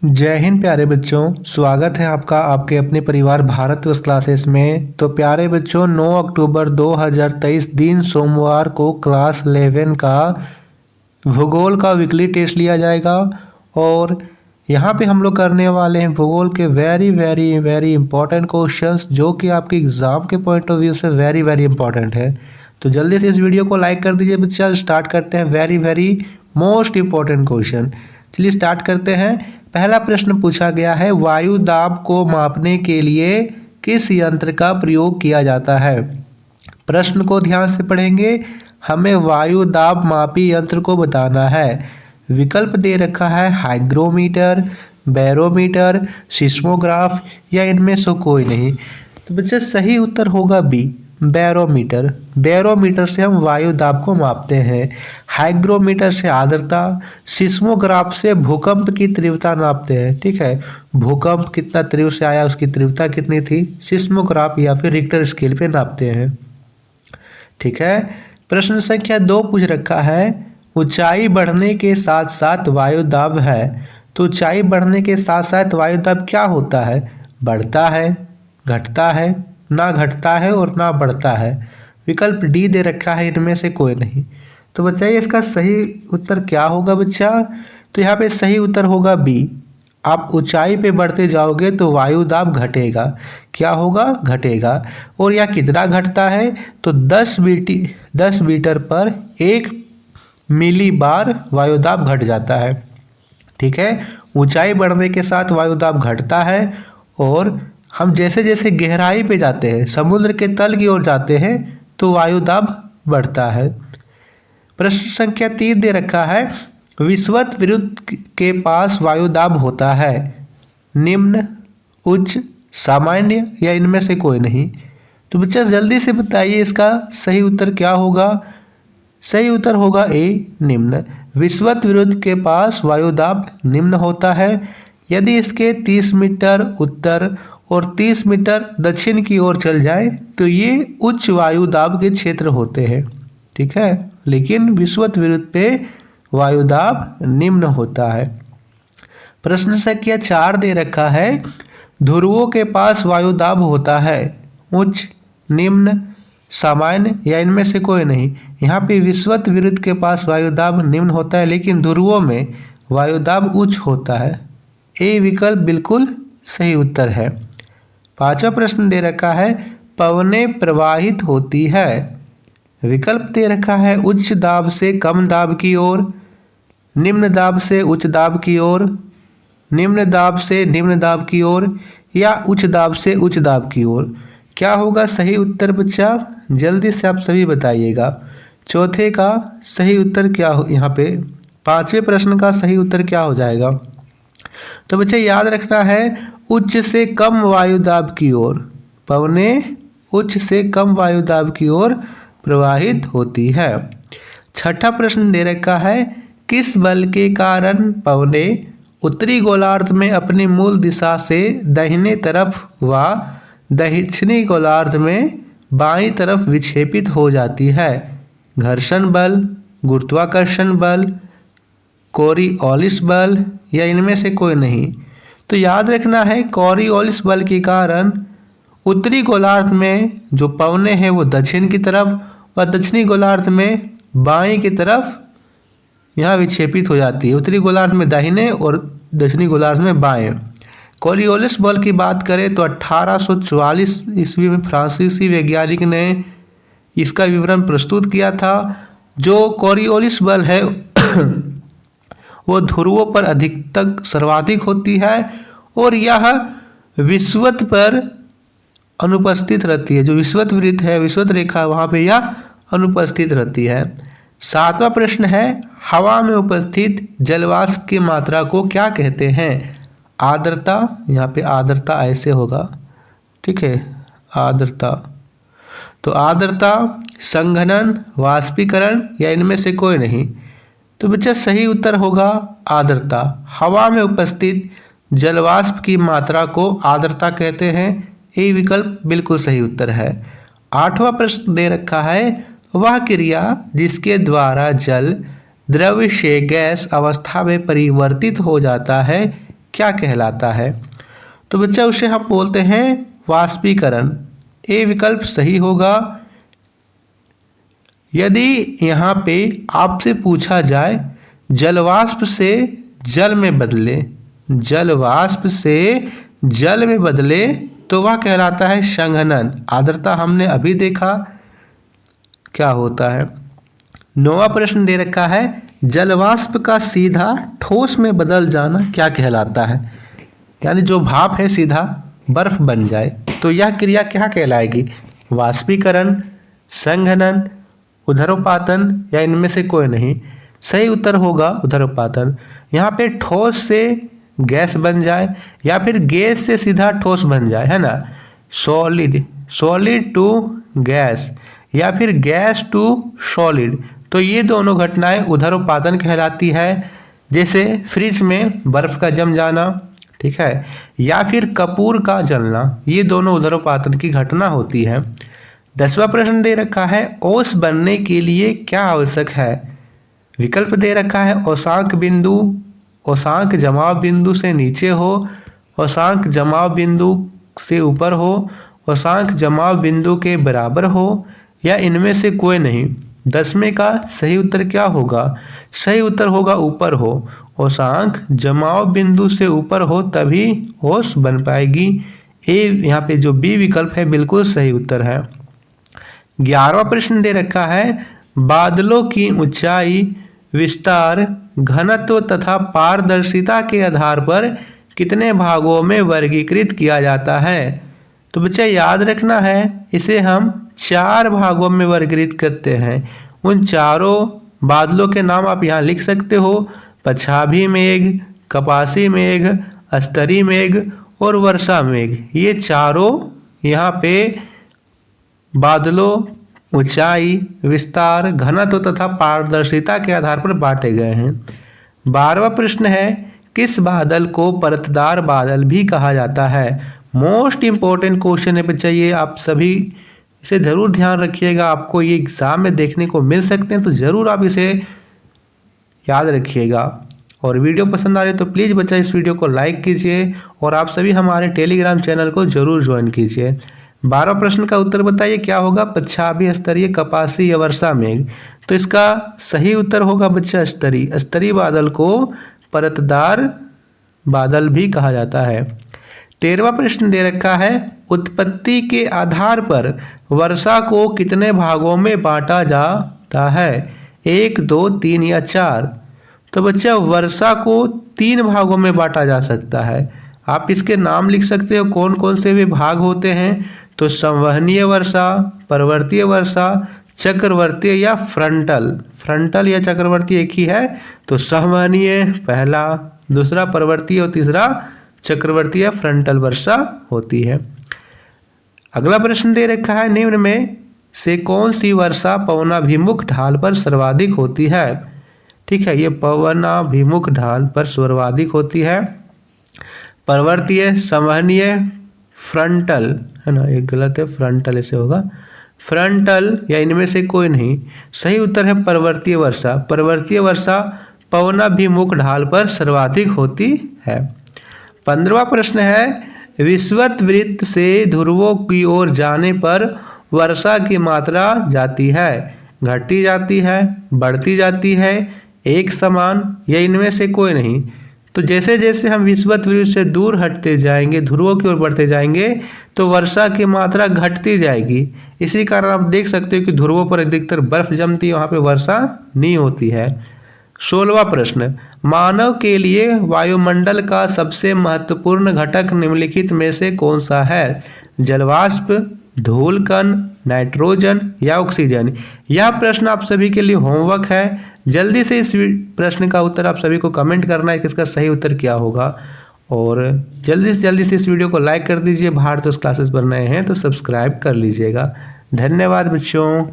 जय हिंद प्यारे बच्चों, स्वागत है आपका आपके अपने परिवार भारतवर्ष क्लासेस में। तो प्यारे बच्चों, 9 अक्टूबर 2023 दिन सोमवार को क्लास 11 का भूगोल का वीकली टेस्ट लिया जाएगा। और यहाँ पे हम लोग करने वाले हैं भूगोल के very very very important questions, जो कि आपके एग्ज़ाम के पॉइंट ऑफ व्यू से वेरी वेरी इंपॉर्टेंट है। तो जल्दी से इस वीडियो को लाइक कर दीजिए बच्चा। स्टार्ट करते हैं very very most important question. चलिए स्टार्ट करते हैं। पहला प्रश्न पूछा गया है, वायु दाब को मापने के लिए किस यंत्र का प्रयोग किया जाता है। प्रश्न को ध्यान से पढ़ेंगे। हमें वायु दाब मापी यंत्र को बताना है। विकल्प दे रखा है हाइग्रोमीटर, बैरोमीटर, सिस्मोग्राफ या इनमें से कोई नहीं। तो बच्चे सही उत्तर होगा बी, बैरोमीटर। बैरोमीटर से हम वायु दाब को मापते हैं। हाइग्रोमीटर से आर्द्रता, सिस्मोग्राफ से भूकंप की तीव्रता नापते हैं। ठीक है, भूकंप कितना तीव्र से आया, उसकी तीव्रता कितनी थी, सिस्मोग्राफ या फिर रिक्टर स्केल पे नापते हैं। ठीक है, प्रश्न संख्या 2 पूछ रखा है, ऊंचाई बढ़ने के साथ साथ वायु दाब है। तो ऊंचाई बढ़ने के साथ साथ वायु दाब क्या होता है, बढ़ता है, घटता है, ना घटता है और ना बढ़ता है। विकल्प डी दे रखा है, इनमें से कोई नहीं। तो बताइए इसका सही उत्तर क्या होगा बच्चा। तो यहाँ पे सही उत्तर होगा बी। आप ऊंचाई पे बढ़ते जाओगे तो वायु दाब घटेगा। क्या होगा, घटेगा। और यह कितना घटता है, तो 10 मीटर पर 1 मिली बार वायु दाब घट जाता है। ठीक है, ऊंचाई बढ़ने के साथ वायु दाब घटता है। और हम जैसे जैसे गहराई पे जाते हैं, समुद्र के तल की ओर जाते हैं, तो वायु दाब बढ़ता है। प्रश्न संख्या 3 दे रखा है, विषुवत विरुद्ध के पास वायु दाब होता है। निम्न, उच्च, सामान्य या इनमें से कोई नहीं। तो बच्चा जल्दी से बताइए इसका सही उत्तर क्या होगा। सही उत्तर होगा ए, निम्न। विषुवत विरुद्ध के पास वायु दाब निम्न होता है। यदि इसके 30 मीटर उत्तर और 30 मीटर दक्षिण की ओर चल जाए तो ये उच्च वायु दाब के क्षेत्र होते हैं। ठीक है, लेकिन विषुवत विरुद्ध पे वायु दाब निम्न होता है। प्रश्न संख्या 4 दे रखा है, ध्रुवों के पास वायु दाब होता है। उच्च, निम्न, सामान्य या इनमें से कोई नहीं। यहाँ पे विषुवत विरुद्ध के पास वायु दाब निम्न होता है, लेकिन ध्रुवों में वायु दाब उच्च होता है। ए विकल्प बिल्कुल सही उत्तर है। 5वां प्रश्न दे रखा है, पवनें प्रवाहित होती है। विकल्प दे रखा है उच्च दाब से कम दाब की ओर, निम्न दाब से उच्च दाब की ओर, निम्न दाब से निम्न दाब की ओर या उच्च दाब से उच्च दाब की ओर। क्या होगा सही उत्तर बच्चा, जल्दी से आप सभी बताइएगा। चौथे का सही उत्तर क्या हो, यहाँ पे 5वें प्रश्न का सही उत्तर क्या हो जाएगा। तो बच्चे याद रखना है, उच्च से कम वायु दाब की ओर। पवनें उच्च से कम वायु दाब की ओर प्रवाहित होती है। 6ठा प्रश्न दे रखा है, किस बल के कारण पवनें उत्तरी गोलार्ध में अपनी मूल दिशा से दाहिने तरफ व दक्षिणी गोलार्ध में बाईं तरफ विक्षेपित हो जाती है। घर्षण बल, गुरुत्वाकर्षण बल, कोरियोलिस बल या इनमें से कोई नहीं। तो याद रखना है, कोरियोलिस बल के कारण उत्तरी गोलार्ध में जो पवनें हैं वो दक्षिण की तरफ व दक्षिणी गोलार्ध में बाएं की तरफ यहाँ विक्षेपित हो जाती है। उत्तरी गोलार्ध में दाहिने और दक्षिणी गोलार्ध में बाएं। कोरियोलिस बल की बात करें तो 1844 ईस्वी में फ्रांसीसी वैज्ञानिक ने इसका विवरण प्रस्तुत किया था। जो कोरियोलिस बल है वो ध्रुवों पर अधिकतम सर्वाधिक होती है और यह विषुवत पर अनुपस्थित रहती है। जो विषुवत वृत्त है, विषुवत रेखा, वहाँ पे यह अनुपस्थित रहती है। 7वां प्रश्न है, हवा में उपस्थित जलवाष्प की मात्रा को क्या कहते हैं। आर्द्रता, यहाँ पे आर्द्रता ऐसे होगा। ठीक है, आर्द्रता। तो आर्द्रता, संघनन, वाष्पीकरण या इनमें से कोई नहीं। तो बच्चा सही उत्तर होगा आर्द्रता। हवा में उपस्थित जलवाष्प की मात्रा को आर्द्रता कहते हैं। ये विकल्प बिल्कुल सही उत्तर है। 8वां प्रश्न दे रखा है, वह क्रिया जिसके द्वारा जल द्रव्य से गैस अवस्था में परिवर्तित हो जाता है, क्या कहलाता है? तो बच्चा उसे हम बोलते हैं वाष्पीकरण। ए विकल्प सही होगा। यदि यहाँ पे आपसे पूछा जाए जलवाष्प से जल में बदले, जलवाष्प से जल में बदले, तो वह कहलाता है संघनन। आर्द्रता हमने अभी देखा क्या होता है। 9वां प्रश्न दे रखा है जलवाष्प का सीधा ठोस में बदल जाना क्या कहलाता है? यानी जो भाप है सीधा बर्फ बन जाए, तो यह क्रिया क्या कहलाएगी? वाष्पीकरण, संघनन, ऊर्ध्वपातन या इनमें से कोई नहीं? सही उत्तर होगा ऊर्ध्वपातन। यहाँ पे ठोस से गैस बन जाए या फिर गैस से सीधा ठोस बन जाए, है ना। सॉलिड टू गैस या फिर गैस टू सॉलिड, तो ये दोनों घटनाएं ऊर्ध्वपातन कहलाती है। जैसे फ्रिज में बर्फ का जम जाना, ठीक है, या फिर कपूर का जलना, ये दोनों ऊर्ध्वपातन की घटना होती है। 10वां प्रश्न दे रखा है ओस बनने के लिए क्या आवश्यक है? विकल्प दे रखा है औसांक बिंदु, औसांक जमाव बिंदु से नीचे हो, औसांक जमाव बिंदु से ऊपर हो, औसांक जमाव बिंदु के बराबर हो या इनमें से कोई नहीं। 10वें का सही उत्तर क्या होगा? सही उत्तर होगा ऊपर हो। औसांक जमाव बिंदु से ऊपर हो तभी ओस बन पाएगी। ए यहाँ पे जो बी विकल्प है बिल्कुल सही उत्तर है। 11वां प्रश्न दे रखा है बादलों की ऊंचाई, विस्तार, घनत्व तथा पारदर्शिता के आधार पर कितने भागों में वर्गीकृत किया जाता है? तो बच्चा याद रखना है इसे हम 4 भागों में वर्गीकृत करते हैं। उन चारों बादलों के नाम आप यहाँ लिख सकते हो, पछाभी मेघ, कपासी मेघ, स्तरी मेघ और वर्षा मेघ। ये चारों यहाँ पे बादलों, ऊंचाई, विस्तार, घनत्व तथा पारदर्शिता के आधार पर बांटे गए हैं। 12वां प्रश्न है किस बादल को परतदार बादल भी कहा जाता है? मोस्ट इंपॉर्टेंट क्वेश्चन है बच्चा, ये आप सभी इसे ज़रूर ध्यान रखिएगा। आपको ये एग्जाम में देखने को मिल सकते हैं, तो ज़रूर आप इसे याद रखिएगा। और वीडियो पसंद आ रही तो प्लीज़ बच्चा इस वीडियो को लाइक कीजिए और आप सभी हमारे टेलीग्राम चैनल को ज़रूर ज्वाइन कीजिए। 12 प्रश्न का उत्तर बताइए क्या होगा? पछाभी, स्तरीय, कपासी या वर्षा मेघ? तो इसका सही उत्तर होगा बच्चा स्तरी। स्तरी बादल को परतदार बादल भी कहा जाता है। 13वां प्रश्न दे रखा है उत्पत्ति के आधार पर वर्षा को कितने भागों में बांटा जाता है? 1, 2, 3 या 4? तो बच्चा वर्षा को 3 भागों में बांटा जा सकता है। आप इसके नाम लिख सकते हो कौन कौन से भी भाग होते हैं। तो संवहनीय वर्षा, परवर्तीय वर्षा, चक्रवर्तीय या फ्रंटल। फ्रंटल या चक्रवर्ती एक ही है, तो संवहनीय पहला, दूसरा परवर्तीय और तीसरा चक्रवर्ती या फ्रंटल वर्षा होती है। अगला प्रश्न दे रखा है निम्न में से कौन सी वर्षा पवनाभिमुख ढाल पर सर्वाधिक होती है? ठीक है, ये पवनाभिमुख ढाल पर सर्वाधिक होती है। परवर्तीय, संवहनीय, फ्रंटल, है ना, एक गलत है, फ्रंटल ऐसे होगा, फ्रंटल या इनमें से कोई नहीं। सही उत्तर है परवर्तीय वर्षा। परवर्तीय वर्षा पवनाभिमुख ढाल पर सर्वाधिक होती है। 15वां प्रश्न है विषुवत वृत्त से ध्रुवों की ओर जाने पर वर्षा की मात्रा जाती है, घटती जाती है, बढ़ती जाती है, एक समान या इनमें से कोई नहीं? तो जैसे जैसे हम विषुवत वृत्त से दूर हटते जाएंगे, ध्रुवों की ओर बढ़ते जाएंगे, तो वर्षा की मात्रा घटती जाएगी। इसी कारण आप देख सकते हो कि ध्रुवों पर अधिकतर बर्फ जमती है, वहाँ पे वर्षा नहीं होती है। 16वां प्रश्न मानव के लिए वायुमंडल का सबसे महत्वपूर्ण घटक निम्नलिखित में से कौन सा है? जलवाष्प, धूलकण, नाइट्रोजन या ऑक्सीजन? यह प्रश्न आप सभी के लिए होमवर्क है। जल्दी से इस प्रश्न का उत्तर आप सभी को कमेंट करना है कि इसका सही उत्तर क्या होगा। और जल्दी से इस वीडियो को लाइक कर दीजिए। भारत क्लासेस पर नए हैं तो सब्सक्राइब कर लीजिएगा। धन्यवाद बच्चों।